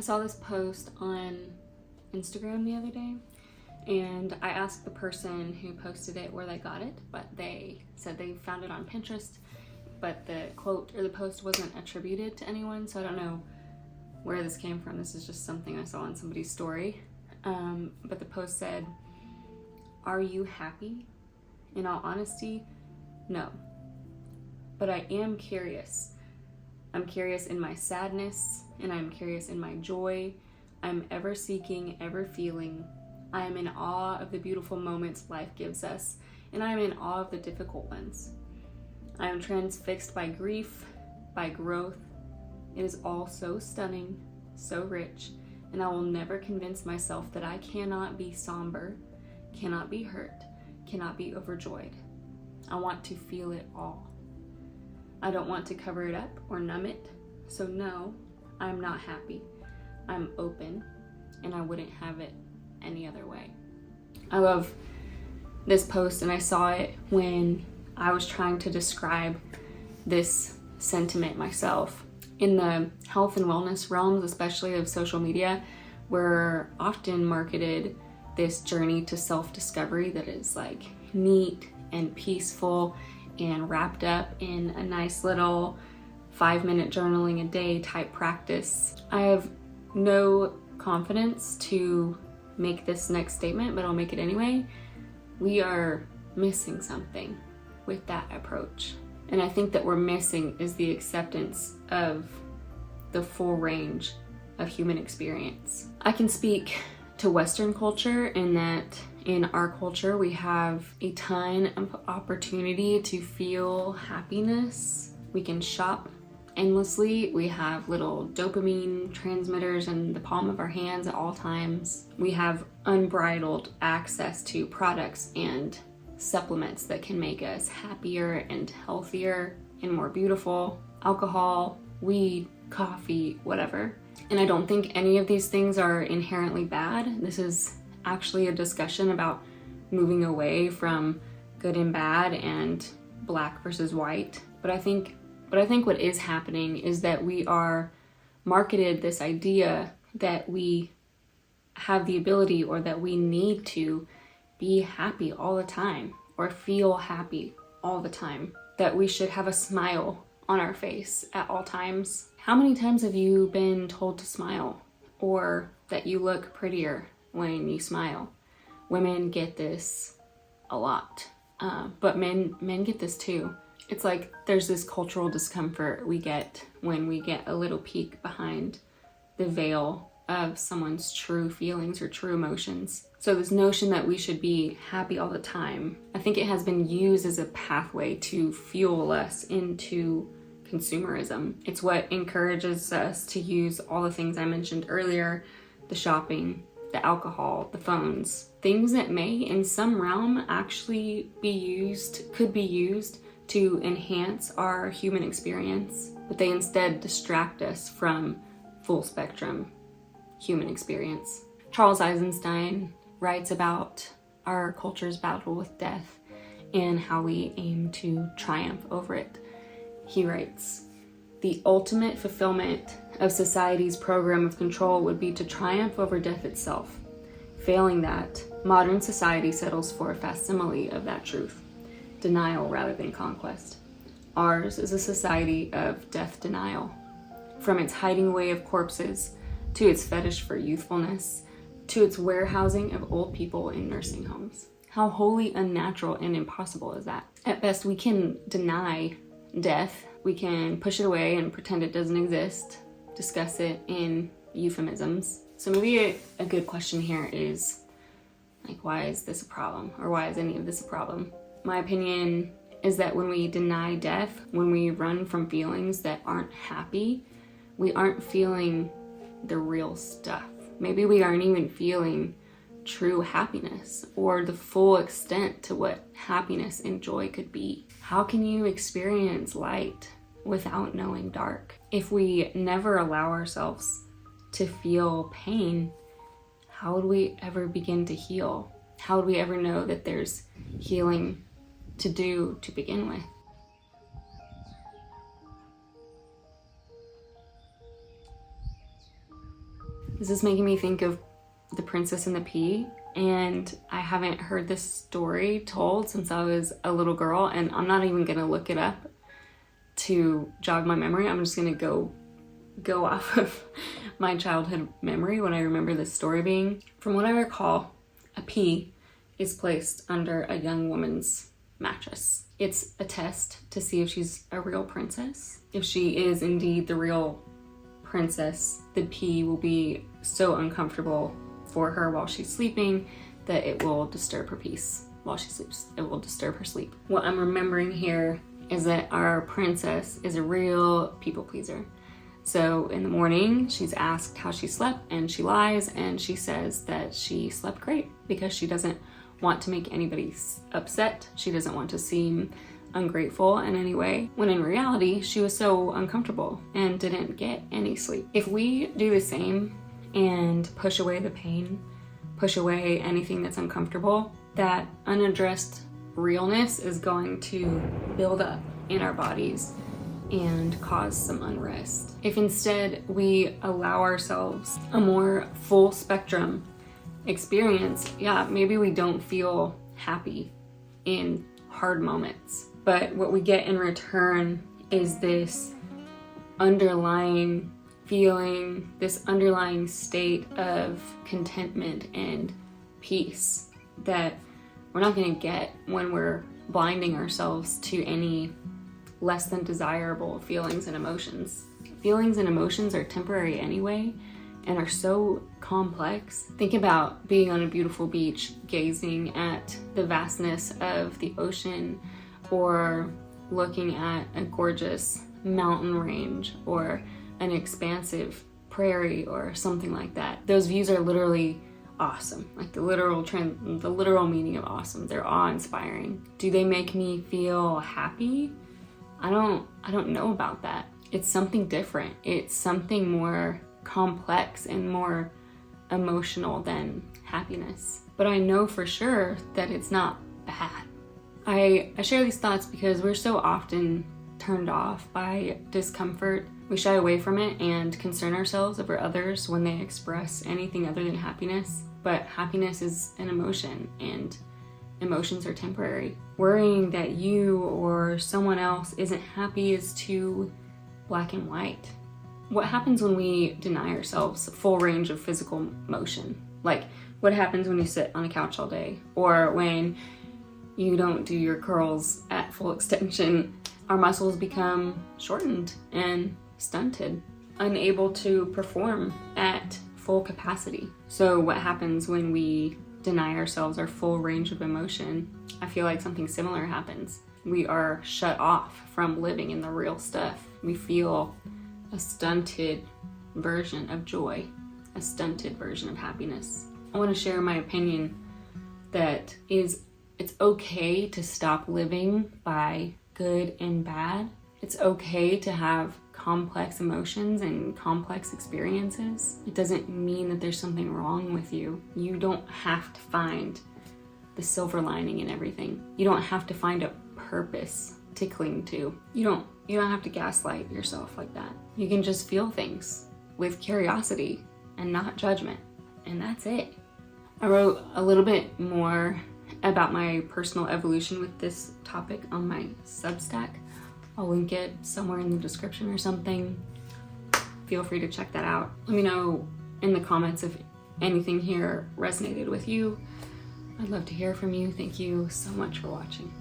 saw this post on Instagram the other day, and I asked the person who posted it where they got it, but they said they found it on Pinterest, but the quote or the post wasn't attributed to anyone, so I don't know where this came from. This is just something I saw in somebody's story. But the post said, "Are you happy? In all honesty, no. But I am curious. I'm curious in my sadness, and I'm curious in my joy. I'm ever seeking, ever feeling. I am in awe of the beautiful moments life gives us, and I am in awe of the difficult ones. I am transfixed by grief, by growth. It is all so stunning, so rich, and I will never convince myself that I cannot be somber, cannot be hurt, cannot be overjoyed. I want to feel it all. I don't want to cover it up or numb it, so no, I'm not happy. I'm open, and I wouldn't have it any other way." I love this post, and I saw it when I was trying to describe this sentiment myself. In the health and wellness realms, especially of social media, we're often marketed this journey to self-discovery that is like neat and peaceful and wrapped up in a nice little 5-minute journaling a day type practice. I have no confidence to make this next statement, but I'll make it anyway. We are missing something with that approach. And I think that we're missing is the acceptance of the full range of human experience. I can speak to Western culture in that in our culture we have a ton of opportunity to feel happiness. We can shop endlessly. We have little dopamine transmitters in the palm of our hands at all times. We have unbridled access to products and supplements that can make us happier and healthier and more beautiful. Alcohol, weed, coffee, whatever. And I don't think any of these things are inherently bad. This is actually a discussion about moving away from good and bad and black versus white. But I think what is happening is that we are marketed this idea that we have the ability or that we need to be happy all the time or feel happy all the time, that we should have a smile on our face at all times. How many times have you been told to smile or that you look prettier when you smile? Women get this a lot, but men get this too. It's like there's this cultural discomfort we get when we get a little peek behind the veil of someone's true feelings or true emotions. So this notion that we should be happy all the time, I think it has been used as a pathway to fuel us into consumerism. It's what encourages us to use all the things I mentioned earlier, the shopping, the alcohol, the phones, things that may in some realm actually could be used to enhance our human experience, but they instead distract us from full spectrum human experience. Charles Eisenstein writes about our culture's battle with death and how we aim to triumph over it. He writes, "The ultimate fulfillment of society's program of control would be to triumph over death itself. Failing that, modern society settles for a facsimile of that truth, denial rather than conquest. Ours is a society of death denial. From its hiding away of corpses, to its fetish for youthfulness, to its warehousing of old people in nursing homes. How wholly unnatural and impossible is that? At best, we can deny death. We can push it away and pretend it doesn't exist, discuss it in euphemisms. So maybe a good question here is, like, why is this a problem? Or why is any of this a problem? My opinion is that when we deny death, when we run from feelings that aren't happy, we aren't feeling the real stuff. Maybe we aren't even feeling true happiness or the full extent to what happiness and joy could be. How can you experience light without knowing dark? If we never allow ourselves to feel pain, how would we ever begin to heal? How would we ever know that there's healing to do to begin with? This is making me think of The Princess and the Pea, and I haven't heard this story told since I was a little girl, and I'm not even gonna look it up to jog my memory. I'm just gonna go off of my childhood memory, what I remember this story being. From what I recall, a pea is placed under a young woman's mattress. It's a test to see if she's a real princess. If she is indeed the real princess, the pea will be so uncomfortable for her while she's sleeping that it will disturb her peace while she sleeps. It will disturb her sleep. What I'm remembering here is that our princess is a real people pleaser. So in the morning, she's asked how she slept, and she lies and she says that she slept great because she doesn't want to make anybody upset. She doesn't want to seem ungrateful in any way, when in reality, she was so uncomfortable and didn't get any sleep. If we do the same and push away the pain, push away anything that's uncomfortable, that unaddressed realness is going to build up in our bodies and cause some unrest. If instead we allow ourselves a more full spectrum experience, yeah, maybe we don't feel happy in hard moments, but what we get in return is this underlying feeling, this underlying state of contentment and peace that we're not going to get when we're blinding ourselves to any less than desirable feelings and emotions. Feelings and emotions are temporary anyway and are so complex. Think about being on a beautiful beach, gazing at the vastness of the ocean, or looking at a gorgeous mountain range or an expansive prairie or something like that. Those views are literally awesome, like the literal meaning of awesome. They're awe-inspiring. Do they make me feel happy? I don't know about that. It's something different. It's something more complex and more emotional than happiness. But I know for sure that it's not bad. I share these thoughts because we're so often turned off by discomfort. We shy away from it and concern ourselves over others when they express anything other than happiness. But happiness is an emotion, and emotions are temporary. Worrying that you or someone else isn't happy is too black and white. What happens when we deny ourselves a full range of physical motion? Like, what happens when you sit on a couch all day? Or when you don't do your curls at full extension? Our muscles become shortened and stunted, unable to perform at full capacity. So what happens when we deny ourselves our full range of emotion? I feel like something similar happens. We are shut off from living in the real stuff. We feel a stunted version of joy, a stunted version of happiness. I want to share my opinion that it's okay to stop living by good and bad. It's okay to have complex emotions and complex experiences. It doesn't mean that there's something wrong with you. You don't have to find the silver lining in everything. You don't have to find a purpose to cling to. You don't have to gaslight yourself like that. You can just feel things with curiosity and not judgment, and that's it. I wrote a little bit more about my personal evolution with this topic on my Substack. I'll link it somewhere in the description or something. Feel free to check that out. Let me know in the comments if anything here resonated with you. I'd love to hear from you. Thank you so much for watching.